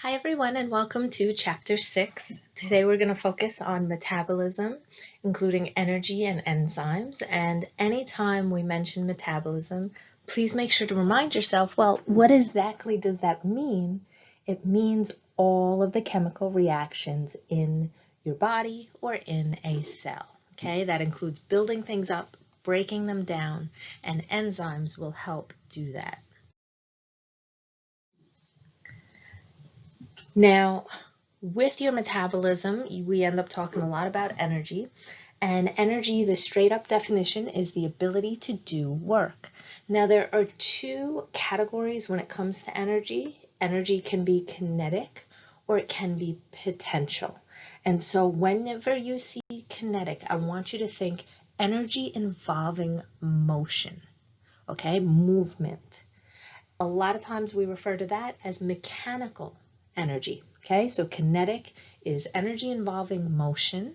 Hi everyone and welcome to Chapter 6. Today we're going to focus on metabolism, including energy and enzymes. And anytime we mention metabolism, please make sure to remind yourself, well, what exactly does that mean? It means all of the chemical reactions in your body or in a cell. Okay, that includes building things up, breaking them down, and enzymes will help do that. Now, with your metabolism, we end up talking a lot about energy. And energy, the straight up definition, is the ability to do work. Now, there are two categories when it comes to energy. Energy can be kinetic or it can be potential. And so whenever you see kinetic, I want you to think energy involving motion, okay, movement. A lot of times we refer to that as mechanical energy. Okay, so kinetic is energy involving motion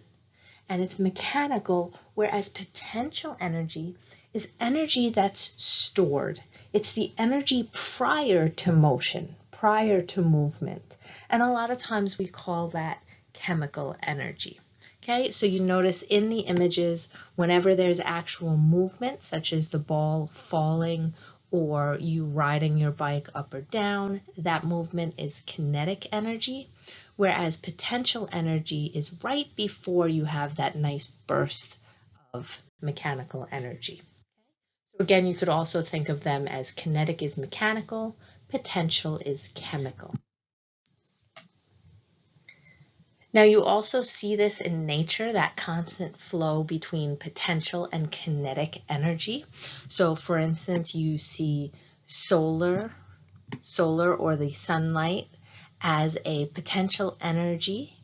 and it's mechanical, whereas potential energy is energy that's stored. It's the energy prior to motion, prior to movement. And a lot of times we call that chemical energy. Okay, so you notice in the images, whenever there's actual movement, such as the ball falling or you riding your bike up or down, that movement is kinetic energy, whereas potential energy is right before you have that nice burst of mechanical energy. So again, you could also think of them as kinetic is mechanical, potential is chemical. Now you also see this in nature, that constant flow between potential and kinetic energy. So for instance, you see solar or the sunlight as a potential energy,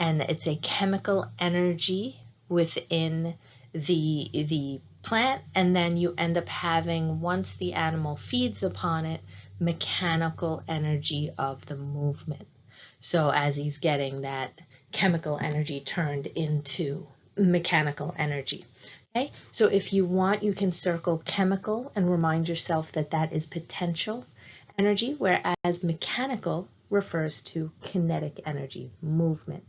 and it's a chemical energy within the plant, and then you end up having, once the animal feeds upon it, mechanical energy of the movement. So as he's getting that chemical energy turned into mechanical energy. Okay, so if you want, you can circle chemical and remind yourself that that is potential energy, whereas mechanical refers to kinetic energy, movement.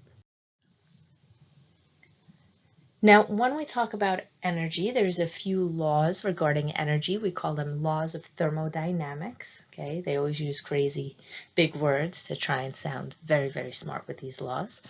Now, when we talk about energy, there's a few laws regarding energy. We call them laws of thermodynamics. Okay, they always use crazy big words to try and sound very, very smart with these laws.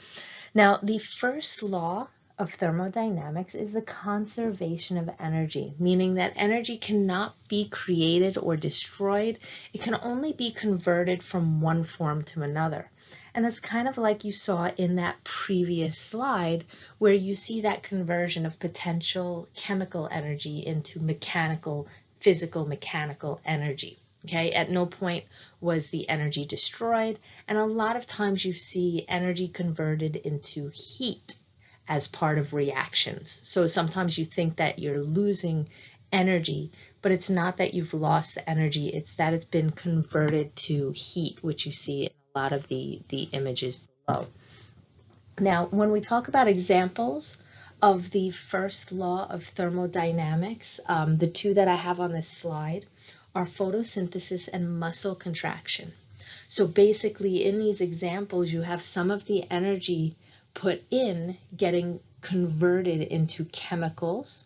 Now, the first law of thermodynamics is the conservation of energy, meaning that energy cannot be created or destroyed. It can only be converted from one form to another. And that's kind of like you saw in that previous slide, where you see that conversion of potential chemical energy into mechanical, physical, mechanical energy. Okay, at no point was the energy destroyed, and a lot of times you see energy converted into heat as part of reactions. So sometimes you think that you're losing energy, but it's not that you've lost the energy, it's that it's been converted to heat, which you see in a lot of the images below. Now, when we talk about examples of the first law of thermodynamics, the two that I have on this slide are photosynthesis and muscle contraction. So basically in these examples, you have some of the energy put in getting converted into chemicals,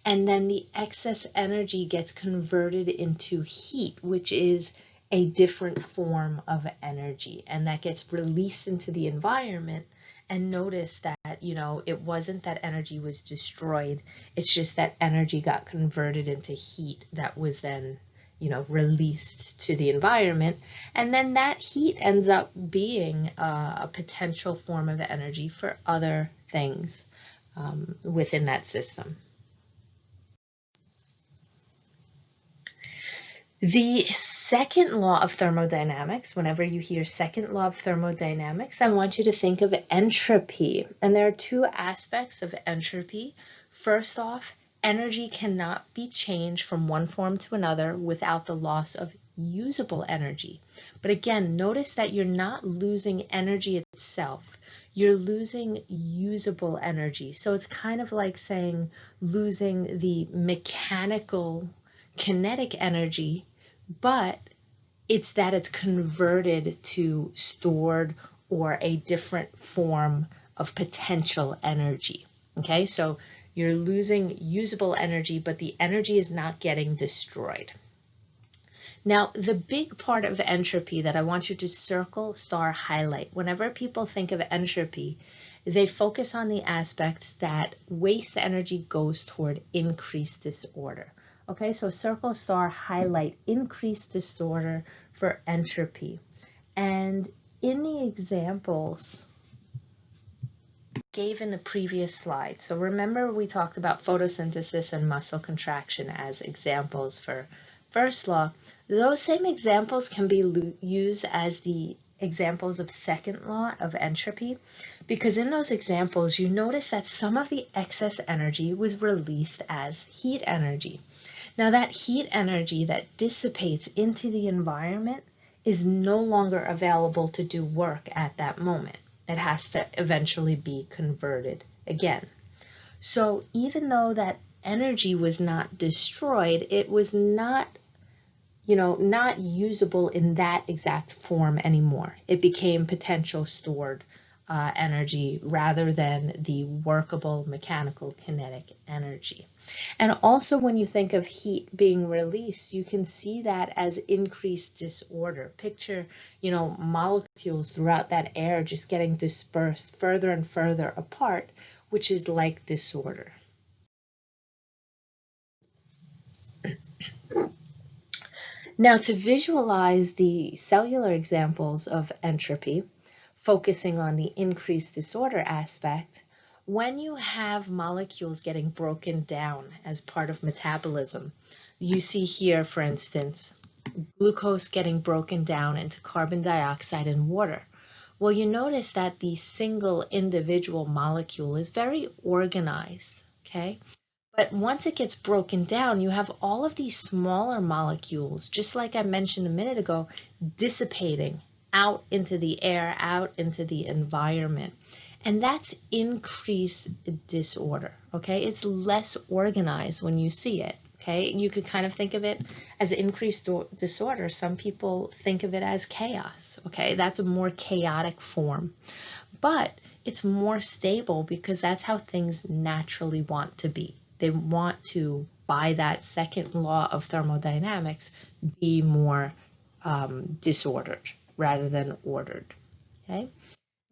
and then the excess energy gets converted into heat, which is a different form of energy, and that gets released into the environment. And notice that, it wasn't that energy was destroyed, it's just that energy got converted into heat that was then released to the environment, and then that heat ends up being a potential form of energy for other things within that system. The second law of thermodynamics, whenever you hear second law of thermodynamics, I want you to think of entropy. And there are two aspects of entropy. First off, energy cannot be changed from one form to another without the loss of usable energy. But again, notice that you're not losing energy itself. You're losing usable energy. So it's kind of like saying losing the mechanical kinetic energy, but It's that it's converted to stored or a different form of potential energy. Okay, so you're losing usable energy, but the energy is not getting destroyed. Now, the big part of entropy that I want you to circle, star, highlight, whenever people think of entropy, they focus on the aspect that waste energy goes toward increased disorder. Okay, so circle, star, highlight, increased disorder for entropy. And in the examples gave in the previous slide, so remember we talked about photosynthesis and muscle contraction as examples for first law. Those same examples can be used as the examples of second law of entropy, because in those examples you notice that some of the excess energy was released as heat energy. Now that heat energy that dissipates into the environment is no longer available to do work at that moment. It has to eventually be converted again. So even though that energy was not destroyed, it was not not usable in that exact form anymore. It became potential stored energy rather than the workable mechanical kinetic energy. And also when you think of heat being released, you can see that as increased disorder. Picture, molecules throughout that air just getting dispersed further and further apart, which is like disorder. Now, to visualize the cellular examples of entropy, focusing on the increased disorder aspect, when you have molecules getting broken down as part of metabolism, you see here, for instance, glucose getting broken down into carbon dioxide and water. Well, you notice that the single individual molecule is very organized, okay? But once it gets broken down, you have all of these smaller molecules, just like I mentioned a minute ago, dissipating out into the air, out into the environment. And that's increased disorder, okay? It's less organized when you see it, okay? You could kind of think of it as increased disorder. Some people think of it as chaos, okay? That's a more chaotic form. But it's more stable because that's how things naturally want to be. They want to, by that second law of thermodynamics, be more disordered rather than ordered. Okay.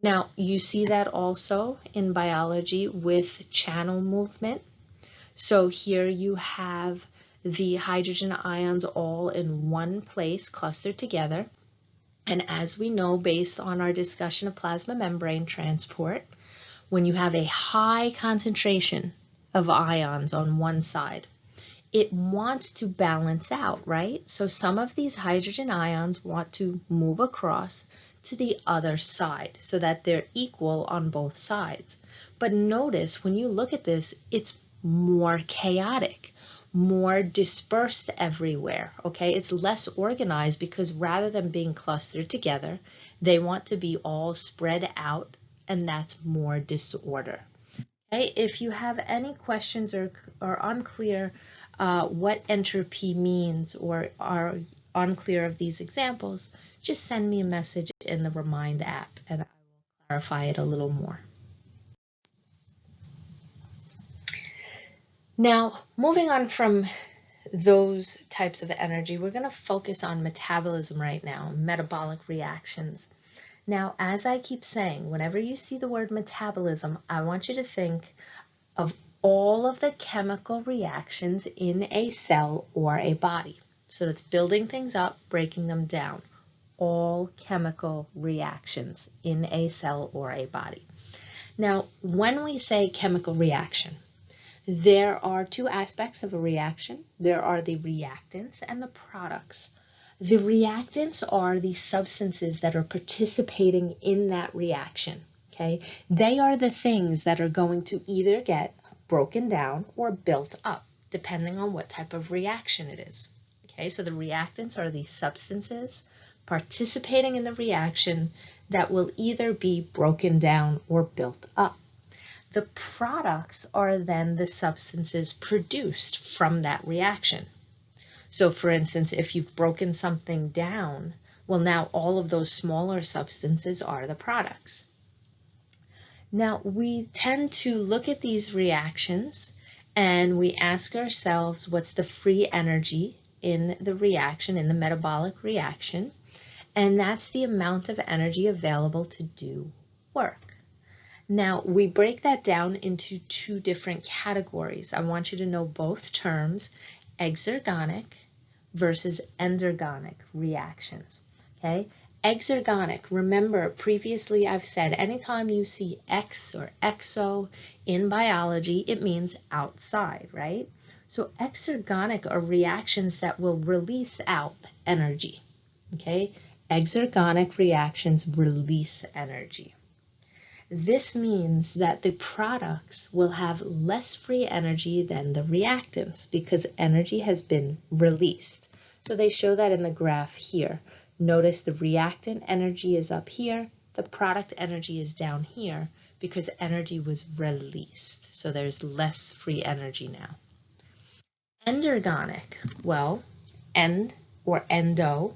Now, you see that also in biology with channel movement. So here you have the hydrogen ions all in one place clustered together. And as we know, based on our discussion of plasma membrane transport, when you have a high concentration of ions on one side, it wants to balance out, right? So some of these hydrogen ions want to move across to the other side so that they're equal on both sides. But notice when you look at this, it's more chaotic, more dispersed everywhere, okay? It's less organized because rather than being clustered together, they want to be all spread out, and that's more disorder. Okay? If you have any questions or unclear what entropy means or are unclear of these examples, just send me a message in the Remind app and I will clarify it a little more. Now, moving on from those types of energy, we're going to focus on metabolism right now, metabolic reactions. Now, as I keep saying, whenever you see the word metabolism, I want you to think of all of the chemical reactions in a cell or a body. So that's building things up, breaking them down. All chemical reactions in a cell or a body. Now, when we say chemical reaction, there are two aspects of a reaction. There are the reactants and the products. The reactants are the substances that are participating in that reaction, okay? They are the things that are going to either get broken down or built up, depending on what type of reaction it is, okay? So the reactants are the substances participating in the reaction that will either be broken down or built up. The products are then the substances produced from that reaction. So for instance, if you've broken something down, well, now all of those smaller substances are the products. Now, we tend to look at these reactions and we ask ourselves, what's the free energy in the reaction, in the metabolic reaction? And that's the amount of energy available to do work. Now, we break that down into two different categories. I want you to know both terms, exergonic versus endergonic reactions, okay? Exergonic, remember previously I've said anytime you see X or exo in biology, it means outside, right? So exergonic are reactions that will release out energy, okay? Exergonic reactions release energy. This means that the products will have less free energy than the reactants because energy has been released. So they show that in the graph here. Notice the reactant energy is up here, the product energy is down here because energy was released. So there's less free energy now. Endergonic, well, end or endo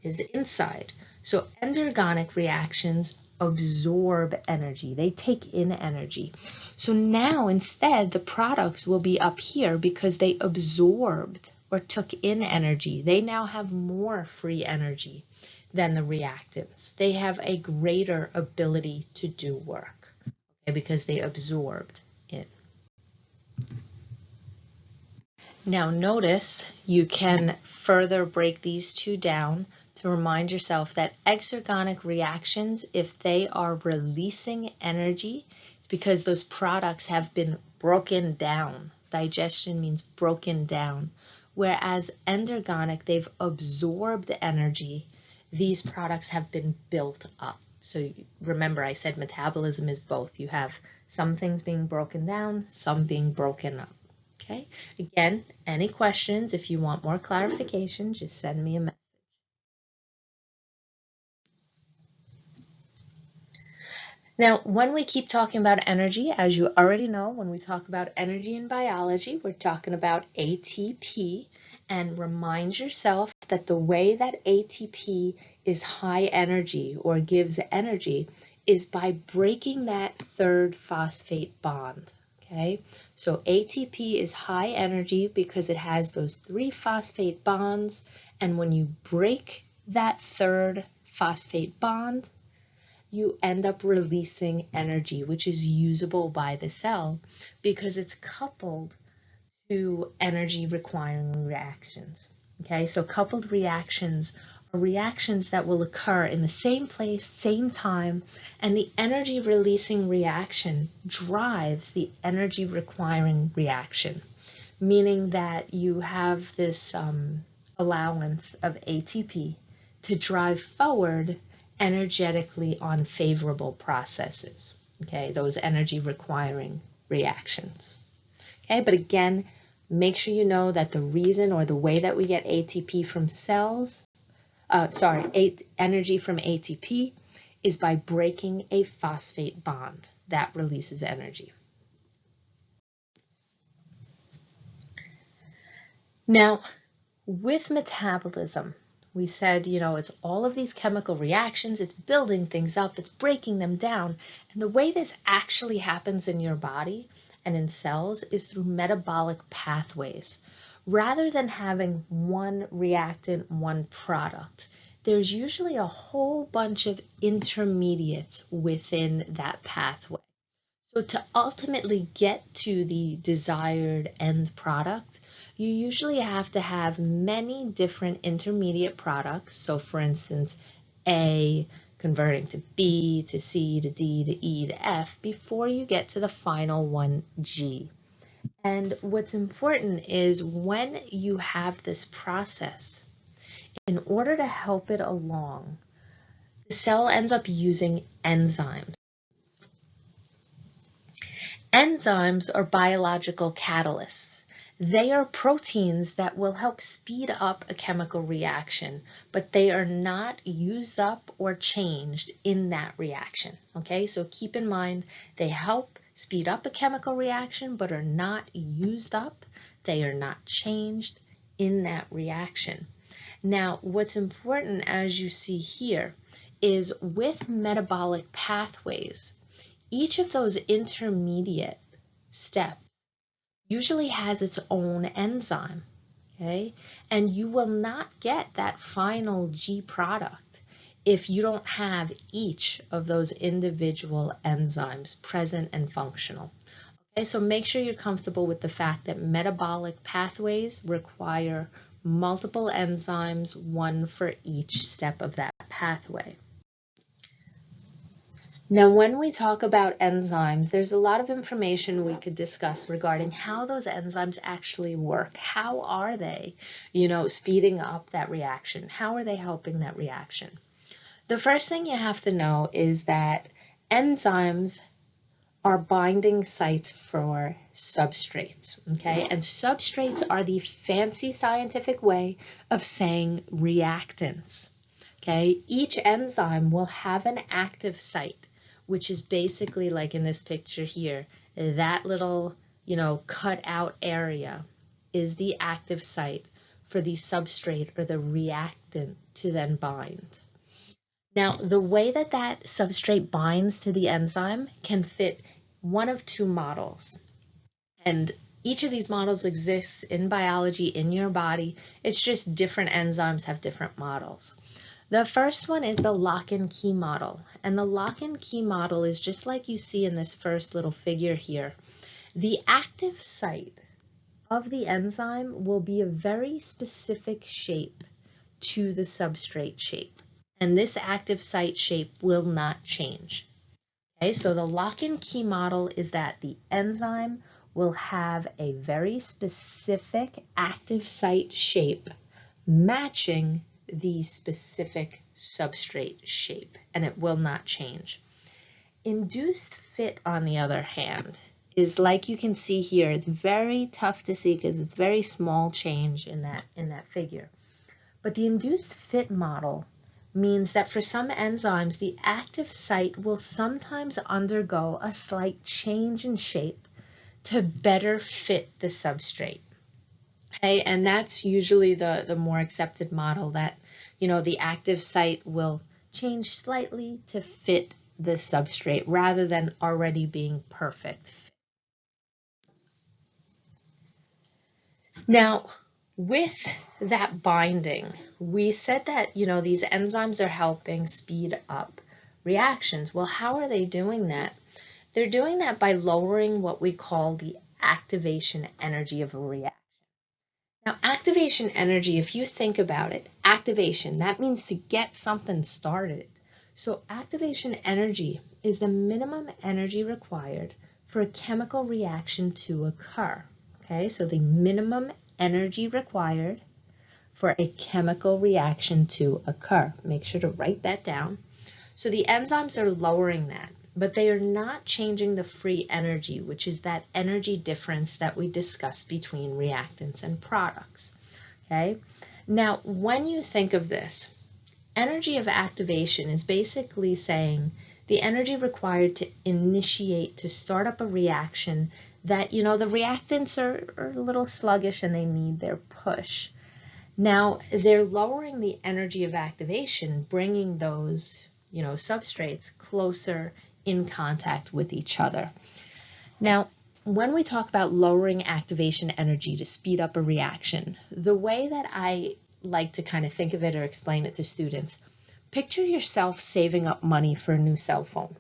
is inside. So endergonic reactions absorb energy. They take in energy. So now instead the products will be up here because they absorbed or took in energy. They now have more free energy than the reactants. They have a greater ability to do work, okay, because they absorbed in. Now notice you can further break these two down to remind yourself that exergonic reactions, if they are releasing energy, it's because those products have been broken down. Digestion means broken down. Whereas endergonic, they've absorbed energy. These products have been built up. So remember, I said metabolism is both. You have some things being broken down, some being broken up. Okay, again, any questions, if you want more clarification, just send me a message. Now, when we keep talking about energy, as you already know, when we talk about energy in biology, we're talking about ATP. And remind yourself that the way that ATP is high energy or gives energy is by breaking that third phosphate bond. Okay, so ATP is high energy because it has those 3 phosphate bonds, and when you break that third phosphate bond, you end up releasing energy, which is usable by the cell because it's coupled to energy requiring reactions. Okay, so coupled reactions are reactions that will occur in the same place, same time, and the energy releasing reaction drives the energy requiring reaction, meaning that you have this allowance of ATP to drive forward energetically on favorable processes, okay, those energy requiring reactions. Okay, but again, make sure you know that the reason or the way that we get ATP from cells, energy from ATP is by breaking a phosphate bond that releases energy. Now, with metabolism, we said, it's all of these chemical reactions, it's building things up, it's breaking them down. And the way this actually happens in your body and in cells is through metabolic pathways. Rather than having one reactant, one product, there's usually a whole bunch of intermediates within that pathway. So to ultimately get to the desired end product, you usually have to have many different intermediate products. So for instance, A converting to B, to C, to D, to E, to F, before you get to the final one, G. And what's important is when you have this process, in order to help it along, the cell ends up using enzymes. Enzymes are biological catalysts. They are proteins that will help speed up a chemical reaction, but they are not used up or changed in that reaction. Okay, so keep in mind they help speed up a chemical reaction, but are not used up. They are not changed in that reaction. Now, what's important, as you see here, is with metabolic pathways, each of those intermediate steps usually has its own enzyme, okay? And you will not get that final G product if you don't have each of those individual enzymes present and functional. Okay, so make sure you're comfortable with the fact that metabolic pathways require multiple enzymes, one for each step of that pathway. Now, when we talk about enzymes, there's a lot of information we could discuss regarding how those enzymes actually work. How are they, speeding up that reaction? How are they helping that reaction? The first thing you have to know is that enzymes are binding sites for substrates, okay? And substrates are the fancy scientific way of saying reactants, okay? Each enzyme will have an active site, which is basically like in this picture here, that little, cut out area is the active site for the substrate or the reactant to then bind. Now, the way that that substrate binds to the enzyme can fit one of two models. And each of these models exists in biology in your body. It's just different enzymes have different models. The first one is the lock and key model. And the lock and key model is just like you see in this first little figure here. The active site of the enzyme will be a very specific shape to the substrate shape. And this active site shape will not change. Okay, so the lock and key model is that the enzyme will have a very specific active site shape matching the specific substrate shape, and it will not change. Induced fit, on the other hand, is like you can see here. It's very tough to see because it's very small change in that figure. But the induced fit model means that for some enzymes, the active site will sometimes undergo a slight change in shape to better fit the substrate. Okay, and that's usually the more accepted model, that the active site will change slightly to fit the substrate rather than already being perfect. Now, with that binding, we said that, these enzymes are helping speed up reactions. Well, how are they doing that? They're doing that by lowering what we call the activation energy of a reaction. Now, activation energy, if you think about it, activation, that means to get something started. So activation energy is the minimum energy required for a chemical reaction to occur. Okay, so the minimum energy required for a chemical reaction to occur. Make sure to write that down. So the enzymes are lowering that, but they are not changing the free energy, which is that energy difference that we discussed between reactants and products. Okay, now when you think of this, energy of activation is basically saying the energy required to initiate, to start up a reaction that, the reactants are a little sluggish and they need their push. Now, they're lowering the energy of activation, bringing those, substrates closer in contact with each other. Now, when we talk about lowering activation energy to speed up a reaction, the way that I like to kind of think of it or explain it to students, picture yourself saving up money for a new cell phone.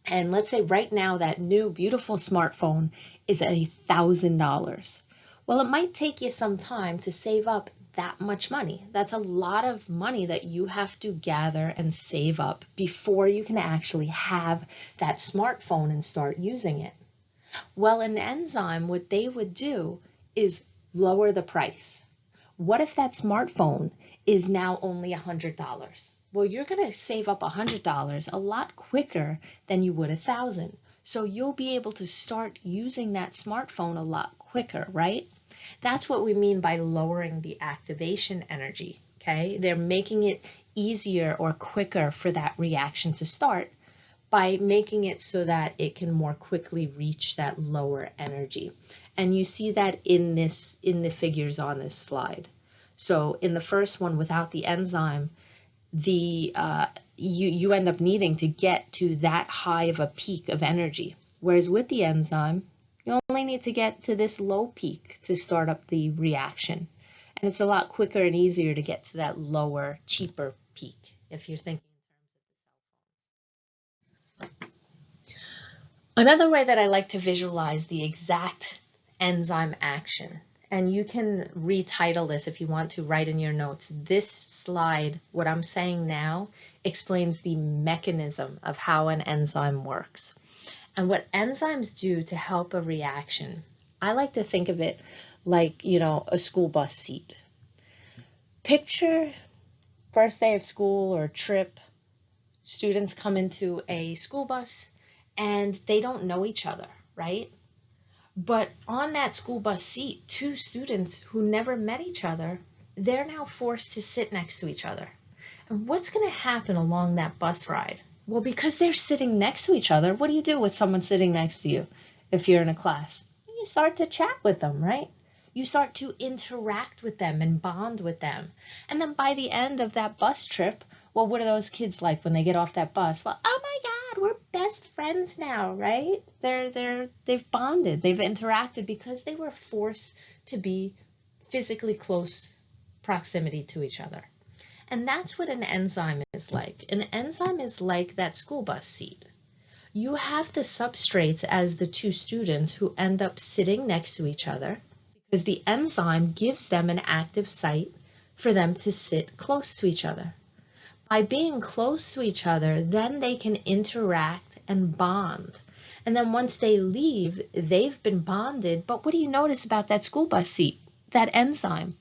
And let's say right now that new beautiful smartphone is $1,000. Well, it might take you some time to save up that much money. That's a lot of money that you have to gather and save up before you can actually have that smartphone and start using it. Well, an enzyme, what they would do is lower the price. What if that smartphone is now only $100? Well, you're going to save up $100 a lot quicker than you would $1,000. So you'll be able to start using that smartphone a lot quicker, right? That's what we mean by lowering the activation energy, okay? They're making it easier or quicker for that reaction to start by making it so that it can more quickly reach that lower energy. And you see that in the figures on this slide. So in the first one, without the enzyme, you end up needing to get to that high of a peak of energy. Whereas with the enzyme, you only need to get to this low peak to start up the reaction. And it's a lot quicker and easier to get to that lower, cheaper peak if you're thinking in terms of the cell phones. Another way that I like to visualize the exact enzyme action, and you can retitle this if you want to write in your notes. This slide, what I'm saying now, explains the mechanism of how an enzyme works. And what enzymes do to help a reaction, I like to think of it like, a school bus seat. Picture first day of school or trip, students come into a school bus and they don't know each other, right? But on that school bus seat, two students who never met each other, they're now forced to sit next to each other. And what's going to happen along that bus ride? Well, because they're sitting next to each other, what do you do with someone sitting next to you if you're in a class? You start to chat with them, right? You start to interact with them and bond with them. And then by the end of that bus trip, well, what are those kids like when they get off that bus? Well, oh my God, we're best friends now, right? They've bonded, they've interacted because they were forced to be physically close proximity to each other. And that's what an enzyme is like. An enzyme is like that school bus seat. You have the substrates as the two students who end up sitting next to each other because the enzyme gives them an active site for them to sit close to each other. By being close to each other, then they can interact and bond. And then once they leave, they've been bonded. But what do you notice about that school bus seat, that enzyme?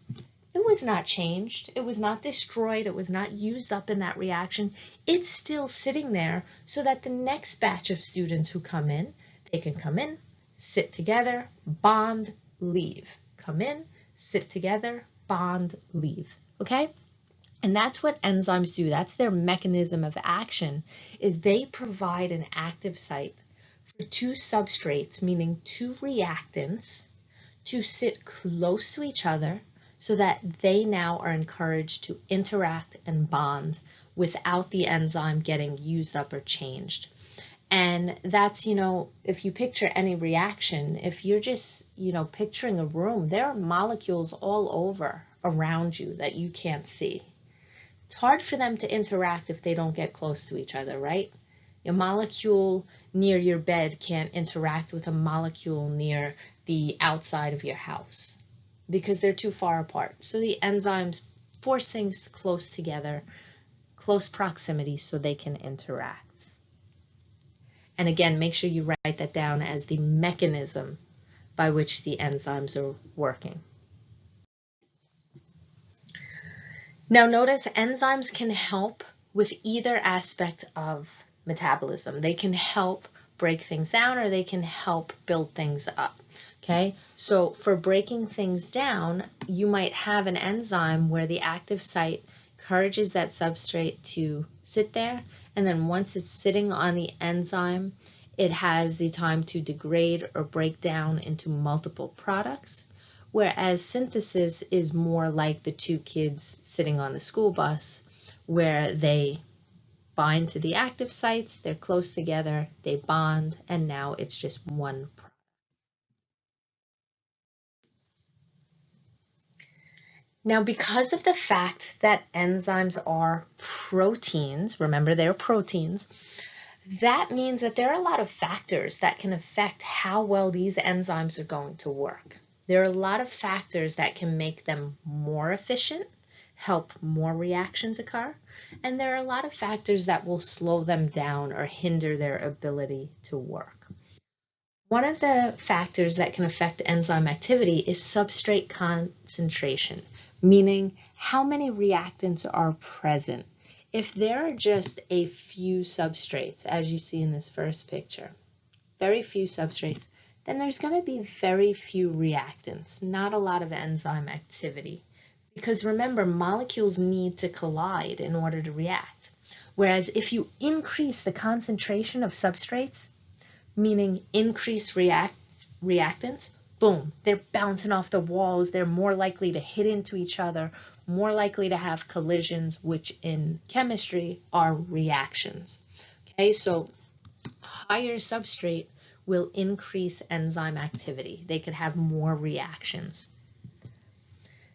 It was not changed. It was not destroyed. It was not used up in that reaction. It's still sitting there so that the next batch of students who come in, they can come in, sit together, bond, leave. Come in, sit together, bond, leave. Okay? And that's what enzymes do. That's their mechanism of action, is they provide an active site for two substrates, meaning two reactants, to sit close to each other so that they now are encouraged to interact and bond without the enzyme getting used up or changed. And that's, if you picture any reaction, if you're just, picturing a room, there are molecules all over around you that you can't see. It's hard for them to interact if they don't get close to each other, right? A molecule near your bed can't interact with a molecule near the outside of your house because they're too far apart. So the enzymes force things close together, close proximity, so they can interact. And again, make sure you write that down as the mechanism by which the enzymes are working. Now notice enzymes can help with either aspect of metabolism. They can help break things down or they can help build things up. Okay, so for breaking things down, you might have an enzyme where the active site encourages that substrate to sit there, and then once it's sitting on the enzyme, it has the time to degrade or break down into multiple products. Whereas synthesis is more like the two kids sitting on the school bus, where they bind to the active sites, they're close together, they bond, and now it's just one product. Now, because of the fact that enzymes are proteins, remember they're proteins, that means that there are a lot of factors that can affect how well these enzymes are going to work. There are a lot of factors that can make them more efficient, help more reactions occur, and there are a lot of factors that will slow them down or hinder their ability to work. One of the factors that can affect enzyme activity is substrate concentration, meaning how many reactants are present. If there are just a few substrates, as you see in this first picture, very few substrates, then there's going to be very few reactants, not a lot of enzyme activity. Because remember, molecules need to collide in order to react. Whereas if you increase the concentration of substrates, meaning increase reactants, boom, they're bouncing off the walls. They're more likely to hit into each other, more likely to have collisions, which in chemistry are reactions. Okay, so higher substrate will increase enzyme activity. They could have more reactions.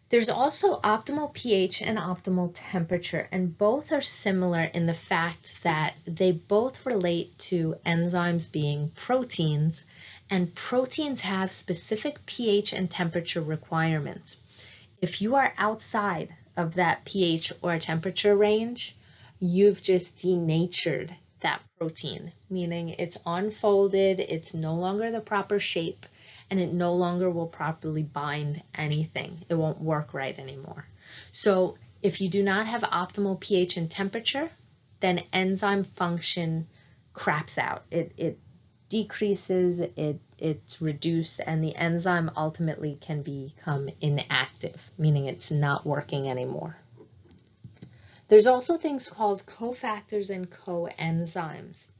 There's also optimal pH and optimal temperature, and both are similar in the fact that they both relate to enzymes being proteins, and proteins have specific pH and temperature requirements. If you are outside of that pH or temperature range, you've just denatured that protein, meaning it's unfolded, it's no longer the proper shape, and it no longer will properly bind anything. It won't work right anymore. So if you do not have optimal pH and temperature, then enzyme function craps out. It decreases, it's reduced, and the enzyme ultimately can become inactive, meaning it's not working anymore. There's also things called cofactors and coenzymes,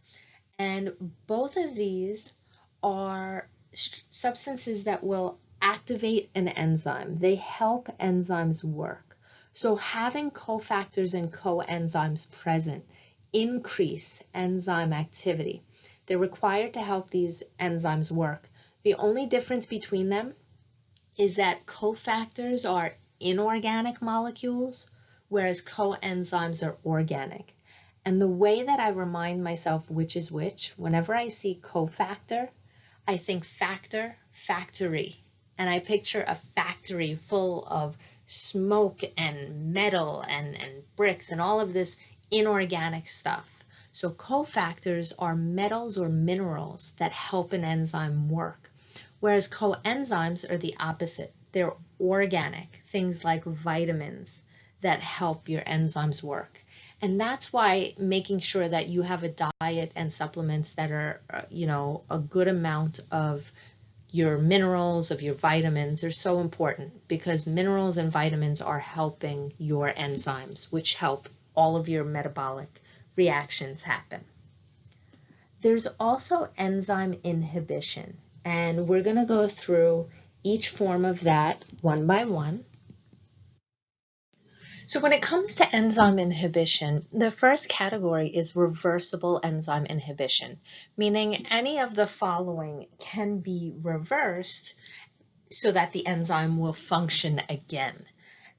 and both of these are substances that will activate an enzyme. They help enzymes work. So having cofactors and coenzymes present increase enzyme activity. They're required to help these enzymes work. The only difference between them is that cofactors are inorganic molecules, whereas coenzymes are organic. And the way that I remind myself which is which, whenever I see cofactor, I think factor, factory, and I picture a factory full of smoke and metal and bricks and all of this inorganic stuff. So cofactors are metals or minerals that help an enzyme work, whereas coenzymes are the opposite. They're organic, things like vitamins that help your enzymes work. And that's why making sure that you have a diet and supplements that are, a good amount of your minerals, of your vitamins are so important, because minerals and vitamins are helping your enzymes, which help all of your metabolic reactions happen. There's also enzyme inhibition, and we're going to go through each form of that one by one. So when it comes to enzyme inhibition, the first category is reversible enzyme inhibition, meaning any of the following can be reversed so that the enzyme will function again.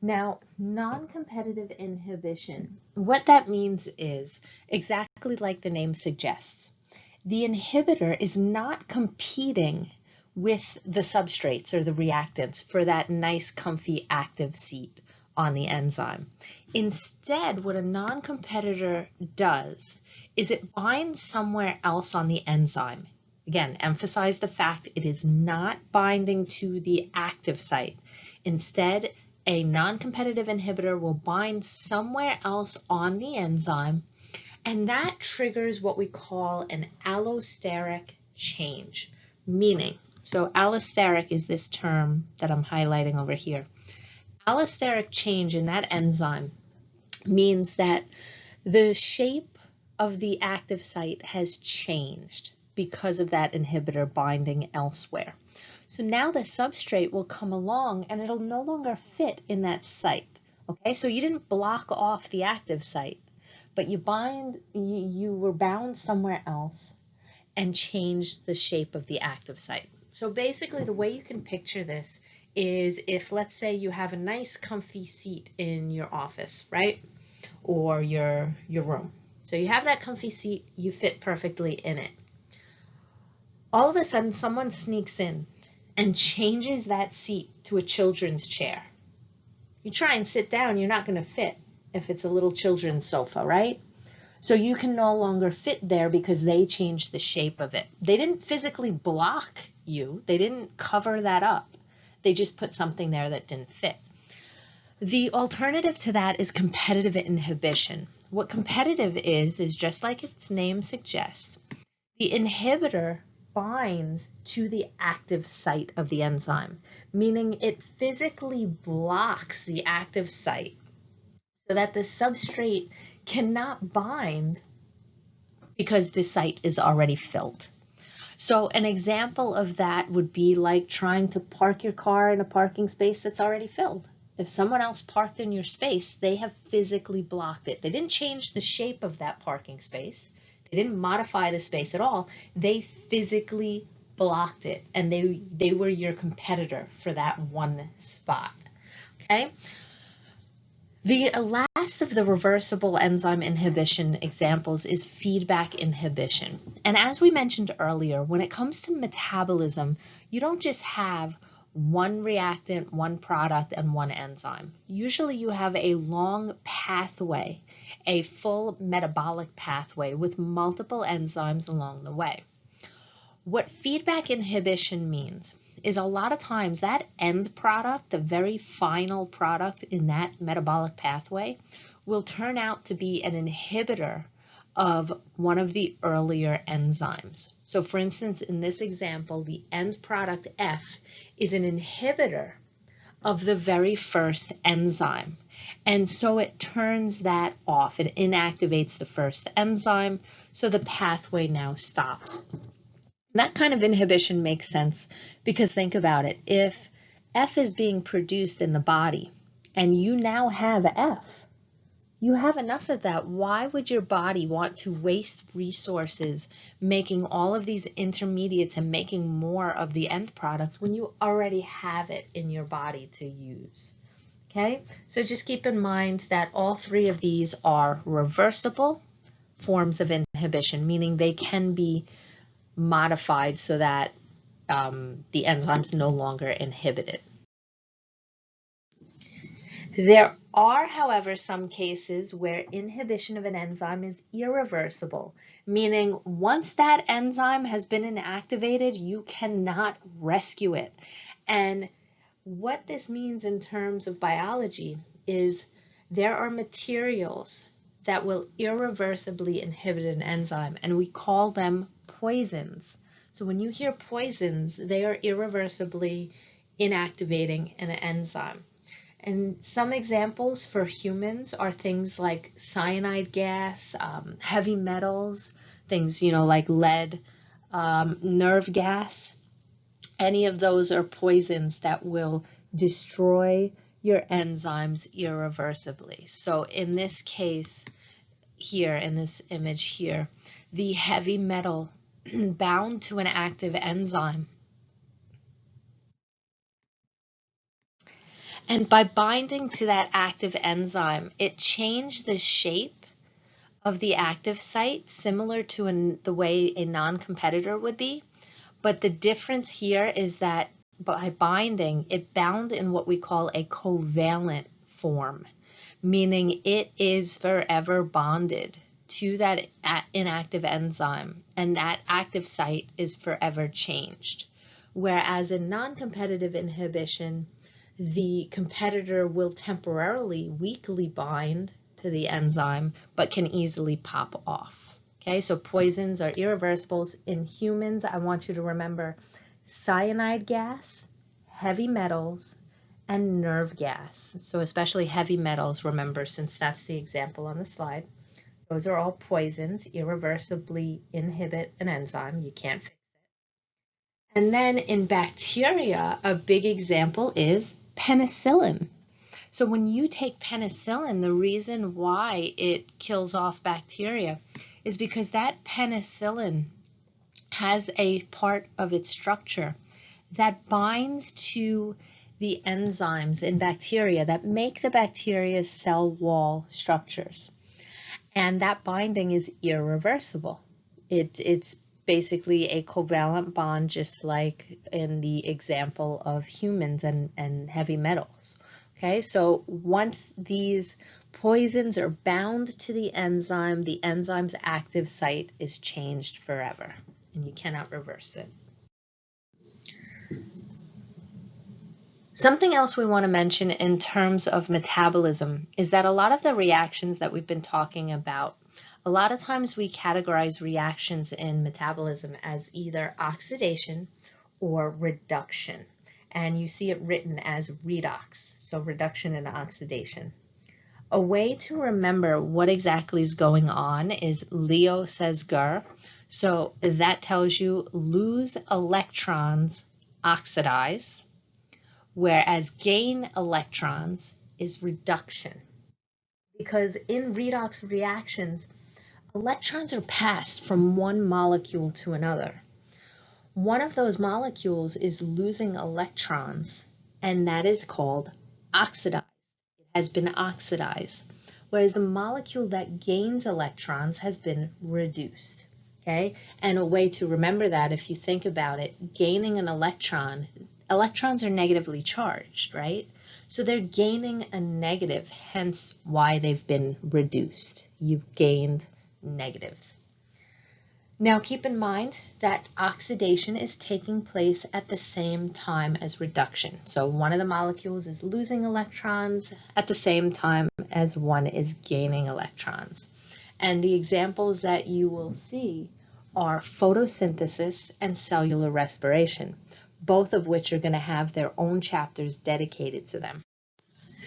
Now, non-competitive inhibition, what that means is exactly like the name suggests. The inhibitor is not competing with the substrates or the reactants for that nice, comfy, active seat on the enzyme. Instead, what a non-competitor does is it binds somewhere else on the enzyme. Again, emphasize the fact it is not binding to the active site. Instead, a non-competitive inhibitor will bind somewhere else on the enzyme, and that triggers what we call an allosteric change. Meaning, so allosteric is this term that I'm highlighting over here. Allosteric change in that enzyme means that the shape of the active site has changed because of that inhibitor binding elsewhere. So now the substrate will come along and it'll no longer fit in that site. Okay, so you didn't block off the active site, but you were bound somewhere else and changed the shape of the active site. So basically the way you can picture this is if, let's say, you have a nice comfy seat in your office, right? Or your room. So you have that comfy seat, you fit perfectly in it. All of a sudden someone sneaks in and changes that seat to a children's chair. You try and sit down, you're not going to fit if it's a little children's sofa, right? So you can no longer fit there because they changed the shape of it. They didn't physically block you. They didn't cover that up. They just put something there that didn't fit. The alternative to that is competitive inhibition. What competitive is just like its name suggests. The inhibitor binds to the active site of the enzyme, meaning it physically blocks the active site so that the substrate cannot bind because the site is already filled. So an example of that would be like trying to park your car in a parking space that's already filled. If someone else parked in your space, they have physically blocked it. They didn't change the shape of that parking space. They didn't modify the space at all. They physically blocked it, and they were your competitor for that one spot. Okay? The last of the reversible enzyme inhibition examples is feedback inhibition. And as we mentioned earlier, when it comes to metabolism, you don't just have one reactant, one product, and one enzyme. Usually you have a long pathway, a full metabolic pathway with multiple enzymes along the way. What feedback inhibition means is a lot of times that end product, the very final product in that metabolic pathway, will turn out to be an inhibitor of one of the earlier enzymes. So for instance, in this example, the end product F is an inhibitor of the very first enzyme. And so it turns that off. It inactivates the first enzyme, so the pathway now stops. That kind of inhibition makes sense because think about it. If F is being produced in the body and you now have F, you have enough of that. Why would your body want to waste resources making all of these intermediates and making more of the end product when you already have it in your body to use? Okay, so just keep in mind that all three of these are reversible forms of inhibition, meaning they can be modified so that the enzymes no longer inhibit it. There are, however, some cases where inhibition of an enzyme is irreversible, meaning once that enzyme has been inactivated, you cannot rescue it. And what this means in terms of biology is there are materials that will irreversibly inhibit an enzyme, and we call them poisons. So when you hear poisons, they are irreversibly inactivating an enzyme. And some examples for humans are things like cyanide gas, heavy metals, things, like lead, nerve gas. Any of those are poisons that will destroy your enzymes irreversibly. So in this case here, in this image here, the heavy metal bound to an active enzyme. And by binding to that active enzyme, it changed the shape of the active site, similar to the way a non-competitor would be. But the difference here is that by binding, it bound in what we call a covalent form, meaning it is forever bonded to that inactive enzyme, and that active site is forever changed. Whereas in non-competitive inhibition, the competitor will temporarily, weakly bind to the enzyme, but can easily pop off. Okay, so poisons are irreversibles. In humans, I want you to remember cyanide gas, heavy metals, and nerve gas. So especially heavy metals, remember, since that's the example on the slide. Those are all poisons, irreversibly inhibit an enzyme. You can't fix it. And then in bacteria, a big example is penicillin. So when you take penicillin, the reason why it kills off bacteria is because that penicillin has a part of its structure that binds to the enzymes in bacteria that make the bacteria's cell wall structures. And that binding is irreversible. It's basically a covalent bond, just like in the example of humans and heavy metals. Okay, so once these poisons are bound to the enzyme's active site is changed forever, and you cannot reverse it. Something else we want to mention in terms of metabolism is that a lot of the reactions that we've been talking about, a lot of times we categorize reactions in metabolism as either oxidation or reduction. And you see it written as redox, so reduction and oxidation. a way to remember what exactly is going on is Leo says Gur. So that tells you lose electrons, oxidize, whereas gain electrons is reduction. Because in redox reactions, electrons are passed from one molecule to another. One of those molecules is losing electrons, and that is called oxidized. It has been oxidized, whereas the molecule that gains electrons has been reduced. Okay, and a way to remember that, if you think about it, gaining an electron, electrons are negatively charged, right? So they're gaining a negative, hence why they've been reduced. You've gained negatives. Now keep in mind that oxidation is taking place at the same time as reduction. So one of the molecules is losing electrons at the same time as one is gaining electrons. And the examples that you will see are photosynthesis and cellular respiration, both of which are going to have their own chapters dedicated to them.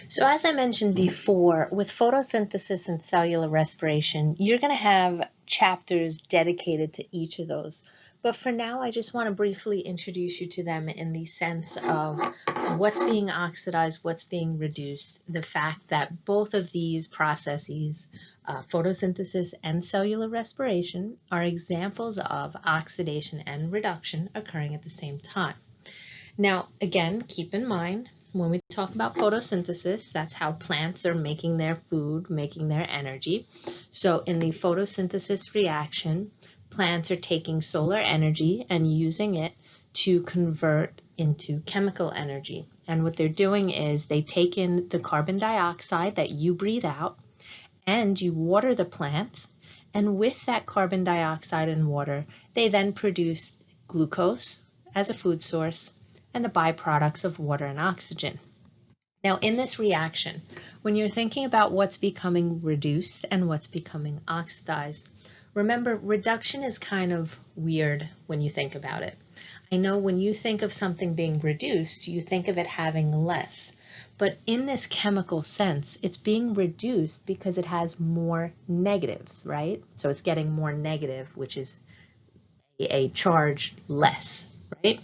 So as I mentioned before, with photosynthesis and cellular respiration, you're going to have chapters dedicated to each of those. But for now, I just want to briefly introduce you to them in the sense of what's being oxidized, what's being reduced, the fact that both of these processes, photosynthesis and cellular respiration, are examples of oxidation and reduction occurring at the same time. Now, again, keep in mind, when we talk about photosynthesis, that's how plants are making their food, making their energy. So in the photosynthesis reaction, plants are taking solar energy and using it to convert into chemical energy. And what they're doing is they take in the carbon dioxide that you breathe out and you water the plant. And with that carbon dioxide and water, they then produce glucose as a food source and the byproducts of water and oxygen. Now, in this reaction, when you're thinking about what's becoming reduced and what's becoming oxidized, remember, reduction is kind of weird when you think about it. I know when you think of something being reduced, you think of it having less. But in this chemical sense, it's being reduced because it has more negatives, right? So it's getting more negative, which is a charge less, right?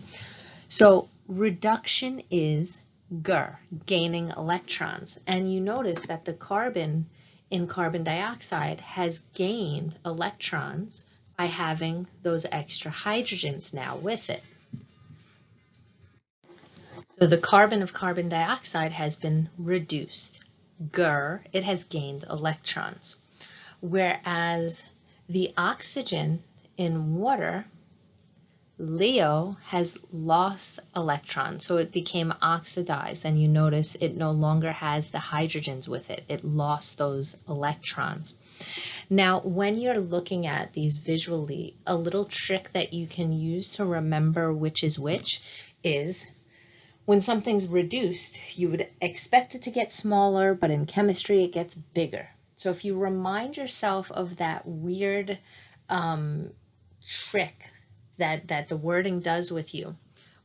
So reduction is Gur, gaining electrons. And you notice that the carbon in carbon dioxide has gained electrons by having those extra hydrogens now with it. So the carbon of carbon dioxide has been reduced. Gur, it has gained electrons. Whereas the oxygen in water, Leo, has lost electrons, so it became oxidized, and you notice it no longer has the hydrogens with it. It lost those electrons. Now, when you're looking at these visually, a little trick that you can use to remember which is which is when something's reduced, you would expect it to get smaller, but in chemistry, it gets bigger. So if you remind yourself of that weird trick that the wording does with you,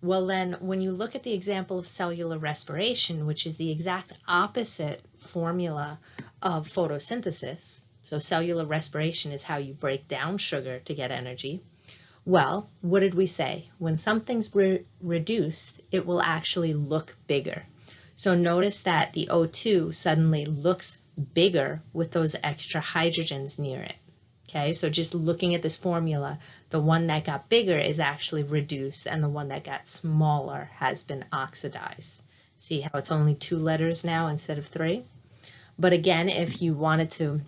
well then when you look at the example of cellular respiration, which is the exact opposite formula of photosynthesis, so cellular respiration is how you break down sugar to get energy. Well, what did we say? When something's reduced, it will actually look bigger. So notice that the O2 suddenly looks bigger with those extra hydrogens near it. Okay, so just looking at this formula, the one that got bigger is actually reduced and the one that got smaller has been oxidized. See how it's only 2 letters now instead of 3? But again, if you wanted to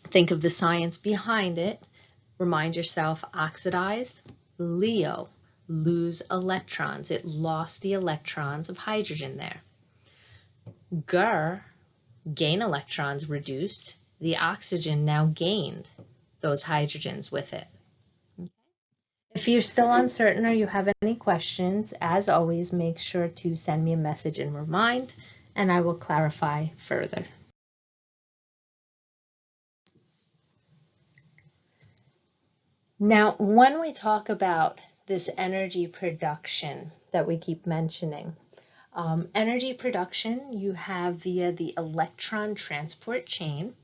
think of the science behind it, remind yourself, oxidized, Leo, lose electrons. It lost the electrons of hydrogen there. Gur, gain electrons, reduced. The oxygen now gained those hydrogens with it. Okay. If you're still uncertain or you have any questions, as always, make sure to send me a message and remind, and I will clarify further. Now, when we talk about this energy production that we keep mentioning, Energy production you have via the electron transport chain,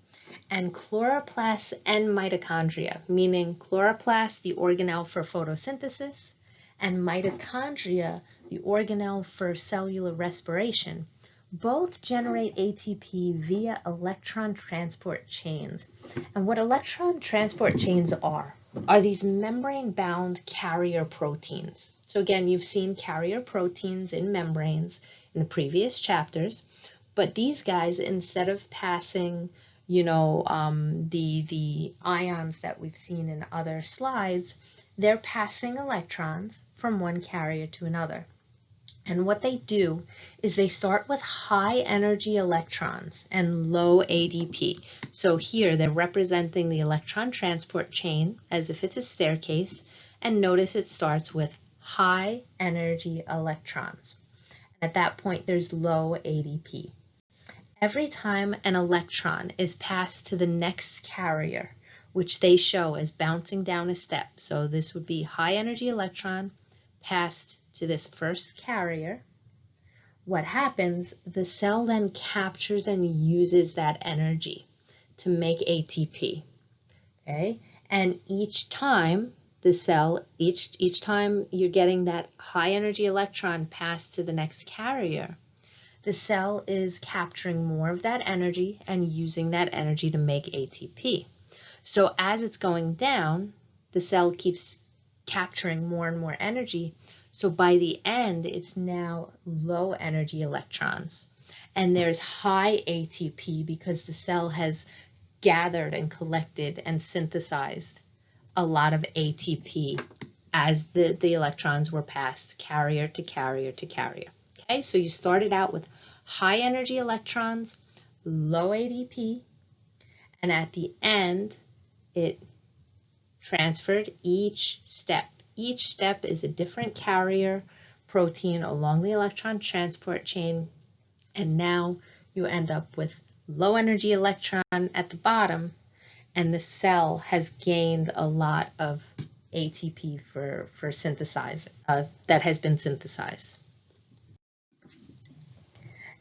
and chloroplasts and mitochondria, meaning chloroplasts, the organelle for photosynthesis, and mitochondria, the organelle for cellular respiration, both generate ATP via electron transport chains. And what electron transport chains are these membrane-bound carrier proteins. So again, you've seen carrier proteins in membranes in the previous chapters, but these guys, instead of passing, the ions that we've seen in other slides, they're passing electrons from one carrier to another. And what they do is they start with high energy electrons and low ADP. So here they're representing the electron transport chain as if it's a staircase, and notice it starts with high energy electrons. And at that point there's low ADP. Every time an electron is passed to the next carrier, which they show as bouncing down a step, so this would be high energy electron passed to this first carrier, what happens, the cell then captures and uses that energy to make ATP, okay? And each time the cell, each time you're getting that high energy electron passed to the next carrier, the cell is capturing more of that energy and using that energy to make ATP. So as it's going down, the cell keeps capturing more and more energy. So by the end, it's now low energy electrons. And there's high ATP because the cell has gathered and collected and synthesized a lot of ATP as the electrons were passed carrier to carrier to carrier. Okay, so you started out with high energy electrons, low ADP, and at the end, it transferred each step. Each step is a different carrier protein along the electron transport chain, and now you end up with low energy electron at the bottom, and the cell has gained a lot of ATP for synthesize that has been synthesized.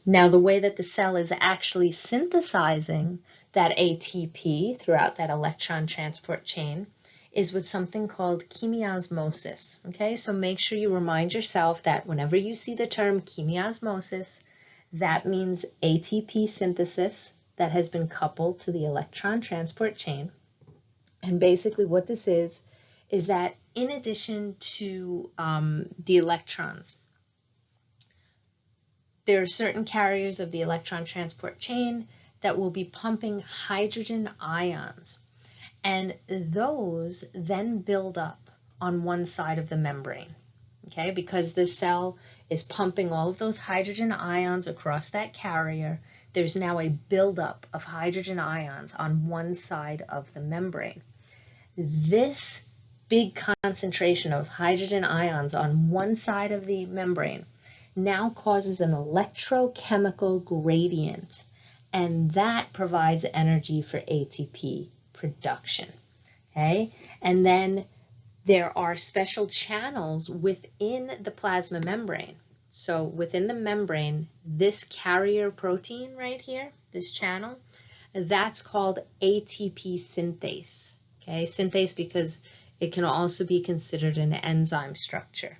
Now the way that the cell is actually synthesizing that ATP throughout that electron transport chain is with something called chemiosmosis. Okay, so make sure you remind yourself that whenever you see the term chemiosmosis, that means ATP synthesis that has been coupled to the electron transport chain. And basically what this is that in addition to the electrons, there are certain carriers of the electron transport chain that will be pumping hydrogen ions. And those then build up on one side of the membrane, okay? Because the cell is pumping all of those hydrogen ions across that carrier, there's now a buildup of hydrogen ions on one side of the membrane. This big concentration of hydrogen ions on one side of the membrane now causes an electrochemical gradient, and that provides energy for ATP production, okay? And then there are special channels within the plasma membrane. So within the membrane, this carrier protein right here, this channel, that's called ATP synthase, okay? Synthase because it can also be considered an enzyme structure.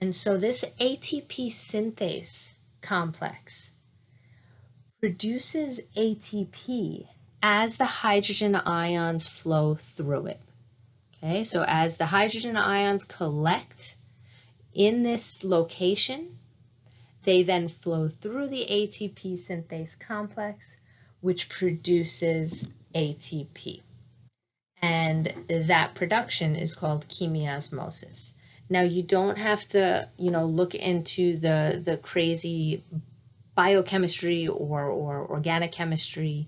And so this ATP synthase complex produces ATP as the hydrogen ions flow through it. Okay, so as the hydrogen ions collect in this location, they then flow through the ATP synthase complex, which produces ATP. And that production is called chemiosmosis. Now, you don't have to, look into the crazy biochemistry or organic chemistry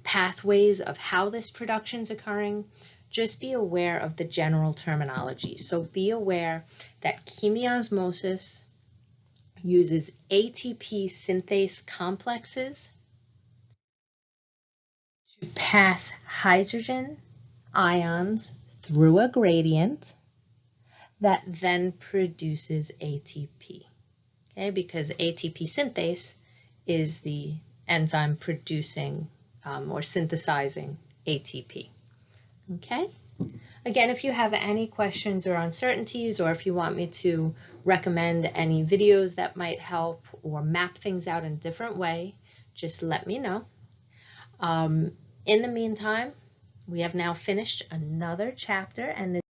pathways of how this production is occurring. Just be aware of the general terminology. So be aware that chemiosmosis uses ATP synthase complexes to pass hydrogen ions through a gradient that then produces ATP. okay, because ATP synthase is the enzyme producing or synthesizing ATP, okay? Again, if you have any questions or uncertainties, or if you want me to recommend any videos that might help or map things out in a different way, just let me know. In the meantime, we have now finished another chapter, and the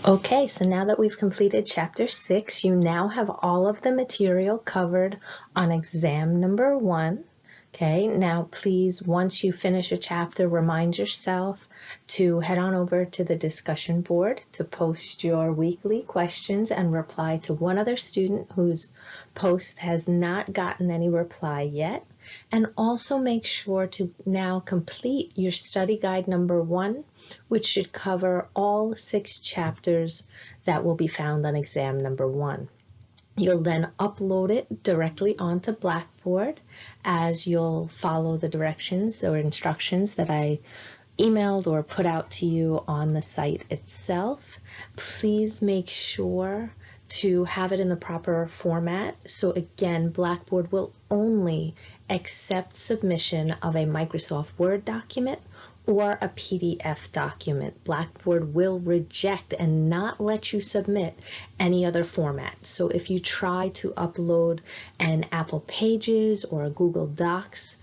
okay, so now that we've completed Chapter 6, you now have all of the material covered on exam number 1. Okay, now please, once you finish a chapter, remind yourself to head on over to the discussion board to post your weekly questions and reply to one other student whose post has not gotten any reply yet. And also make sure to now complete your study guide number 1, which should cover all 6 chapters that will be found on exam number 1. You'll then upload it directly onto Blackboard as you'll follow the directions or instructions that I emailed or put out to you on the site itself. Please make sure to have it in the proper format. So again, Blackboard will only accept submission of a Microsoft Word document or a PDF document. Blackboard will reject and not let you submit any other format. So if you try to upload an Apple Pages or a Google Docs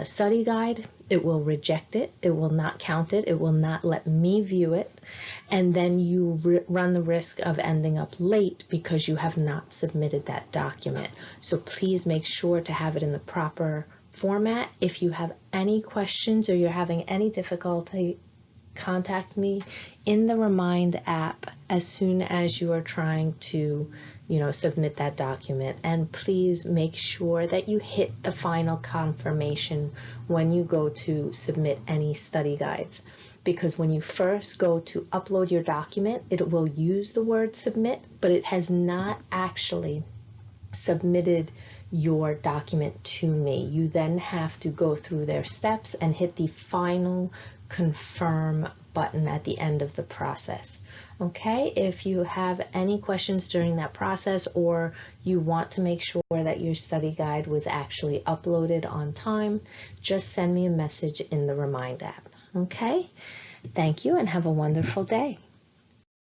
study guide, it will reject it. It will not count it. It will not let me view it. And then you run the risk of ending up late because you have not submitted that document. So please make sure to have it in the proper format. If you have any questions or you're having any difficulty, contact me in the Remind app as soon as you are trying to, submit that document. And please make sure that you hit the final confirmation when you go to submit any study guides. Because when you first go to upload your document, it will use the word submit, but it has not actually submitted your document to me. You then have to go through their steps and hit the final confirm button at the end of the process. Okay, if you have any questions during that process, or you want to make sure that your study guide was actually uploaded on time, just send me a message in the Remind app. Okay, thank you and have a wonderful day.